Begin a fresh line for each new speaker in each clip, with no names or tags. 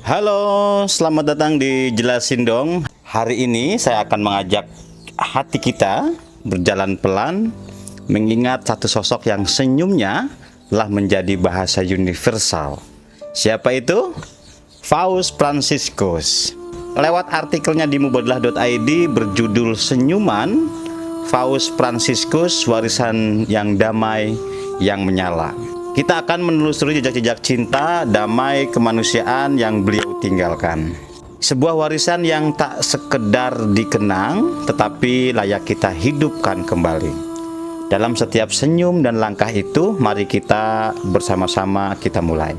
Halo, selamat datang di Jelasin Dong. Hari ini saya akan mengajak hati kita berjalan pelan, mengingat satu sosok yang senyumnya telah menjadi bahasa universal. Siapa itu? Paus Fransiskus. Lewat artikelnya di mubadlah.id berjudul Senyuman Paus Fransiskus, warisan yang damai yang menyala. Kita akan menelusuri jejak-jejak cinta, damai, kemanusiaan yang beliau tinggalkan. Sebuah warisan yang tak sekedar dikenang, tetapi layak kita hidupkan kembali. Dalam setiap senyum dan langkah itu, mari kita bersama-sama kita mulai.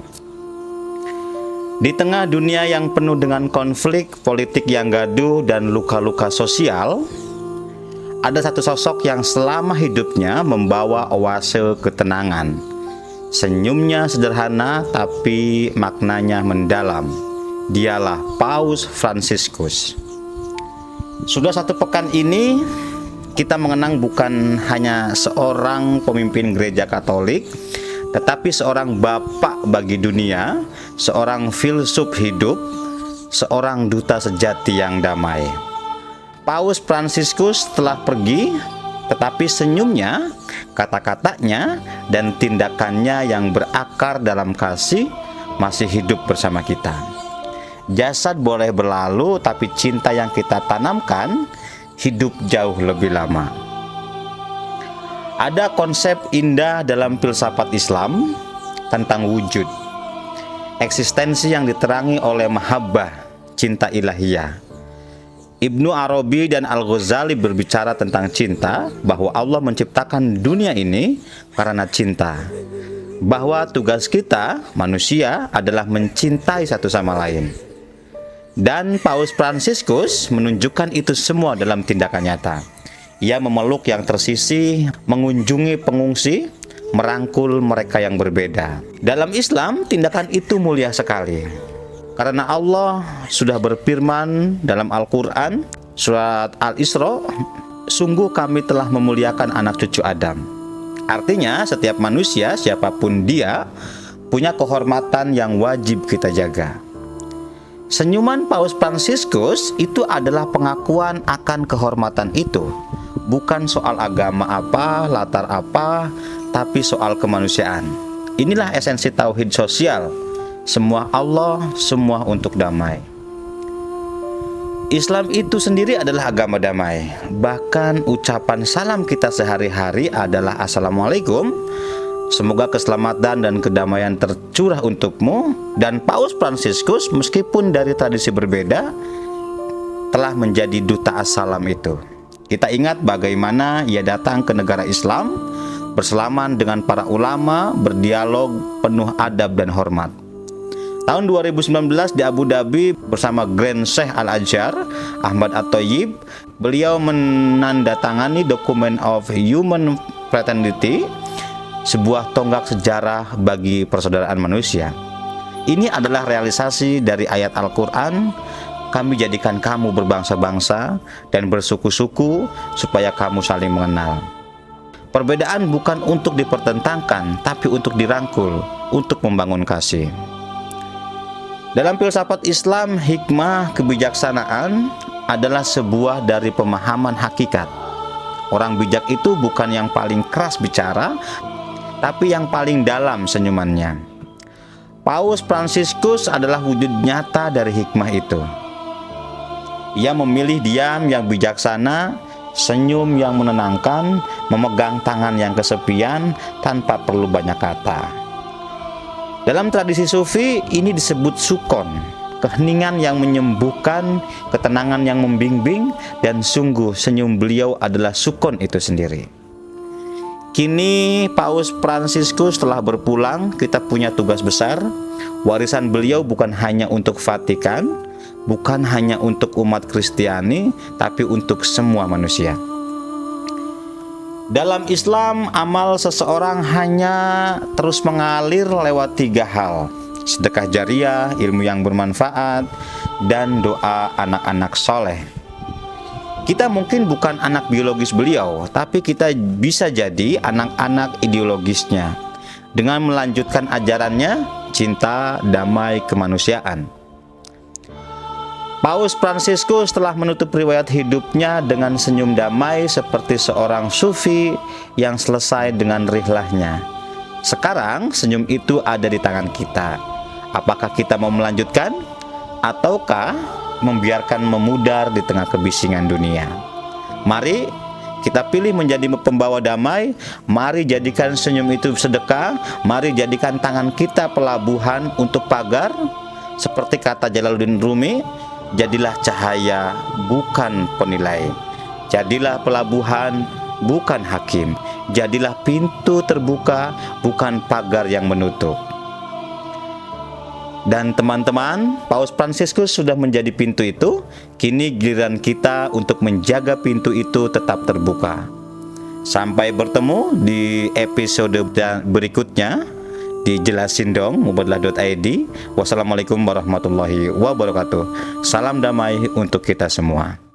Di tengah dunia yang penuh dengan konflik, politik yang gaduh, dan luka-luka sosial, ada satu sosok yang selama hidupnya membawa oase ketenangan. Senyumnya sederhana tapi maknanya mendalam. Dialah Paus Fransiskus. Sudah satu pekan ini kita mengenang bukan hanya seorang pemimpin gereja Katolik, tetapi seorang bapak bagi dunia, seorang filsuf hidup, seorang duta sejati yang damai. Paus Fransiskus telah pergi, tetapi senyumnya, kata-katanya, dan tindakannya yang berakar dalam kasih masih hidup bersama kita. Jasad boleh berlalu, tapi cinta yang kita tanamkan hidup jauh lebih lama. Ada konsep indah dalam filsafat Islam tentang wujud, eksistensi yang diterangi oleh mahabbah, cinta ilahiyah. Ibnu Arabi dan Al-Ghazali berbicara tentang cinta, bahwa Allah menciptakan dunia ini karena cinta, bahwa tugas kita manusia adalah mencintai satu sama lain. Dan Paus Fransiskus menunjukkan itu semua dalam tindakan nyata. Ia memeluk yang tersisih, mengunjungi pengungsi, merangkul mereka yang berbeda. Dalam Islam, tindakan itu mulia sekali. Karena Allah sudah berfirman dalam Al-Quran, surat Al-Isra, sungguh kami telah memuliakan anak cucu Adam. Artinya setiap manusia, siapapun dia, punya kehormatan yang wajib kita jaga. Senyuman Paus Fransiskus itu adalah pengakuan akan kehormatan itu. Bukan soal agama apa, latar apa, tapi soal kemanusiaan. Inilah esensi tauhid sosial. Semua Allah, semua untuk damai. Islam itu sendiri adalah agama damai. Bahkan ucapan salam kita sehari-hari adalah Assalamualaikum. Semoga keselamatan dan kedamaian tercurah untukmu. Dan Paus Fransiskus meskipun dari tradisi berbeda telah menjadi duta assalam itu. Kita ingat bagaimana ia datang ke negara Islam, bersalaman dengan para ulama, berdialog penuh adab dan hormat. Tahun 2019 di Abu Dhabi bersama Grand Sheikh Al-Azhar Ahmad At-Thayyib, beliau menandatangani Document of Human Fraternity, sebuah tonggak sejarah bagi persaudaraan manusia. Ini adalah realisasi dari ayat Al-Quran, kami jadikan kamu berbangsa-bangsa dan bersuku-suku supaya kamu saling mengenal. Perbedaan bukan untuk dipertentangkan, tapi untuk dirangkul, untuk membangun kasih. Dalam filsafat Islam, hikmah kebijaksanaan adalah sebuah dari pemahaman hakikat. Orang bijak itu bukan yang paling keras bicara, tapi yang paling dalam senyumannya. Paus Fransiskus adalah wujud nyata dari hikmah itu. Ia memilih diam yang bijaksana, senyum yang menenangkan, memegang tangan yang kesepian tanpa perlu banyak kata. Dalam tradisi sufi, ini disebut sukon, keheningan yang menyembuhkan, ketenangan yang membimbing, dan sungguh senyum beliau adalah sukon itu sendiri. Kini Paus Fransiskus telah berpulang, kita punya tugas besar. Warisan beliau bukan hanya untuk Vatikan, bukan hanya untuk umat Kristiani, tapi untuk semua manusia. Dalam Islam, amal seseorang hanya terus mengalir lewat 3 hal: sedekah jariah, ilmu yang bermanfaat, dan doa anak-anak soleh. Kita mungkin bukan anak biologis beliau, tapi kita bisa jadi anak-anak ideologisnya dengan melanjutkan ajarannya, cinta, damai, kemanusiaan. Paus Fransiskus telah menutup riwayat hidupnya dengan senyum damai seperti seorang sufi yang selesai dengan rihlahnya. Sekarang senyum itu ada di tangan kita. Apakah kita mau melanjutkan ataukah membiarkan memudar di tengah kebisingan dunia? Mari kita pilih menjadi pembawa damai. Mari jadikan senyum itu sedekah. Mari jadikan tangan kita pelabuhan untuk pagar. Seperti kata Jalaluddin Rumi, jadilah cahaya bukan penilai, jadilah pelabuhan bukan hakim, jadilah pintu terbuka bukan pagar yang menutup. Dan teman-teman, Paus Fransiskus sudah menjadi pintu itu. Kini giliran kita untuk menjaga pintu itu tetap terbuka. Sampai bertemu di episode berikutnya di Jelasin Dong Mubadlah.id. Wassalamualaikum warahmatullahi wabarakatuh. Salam damai untuk kita semua.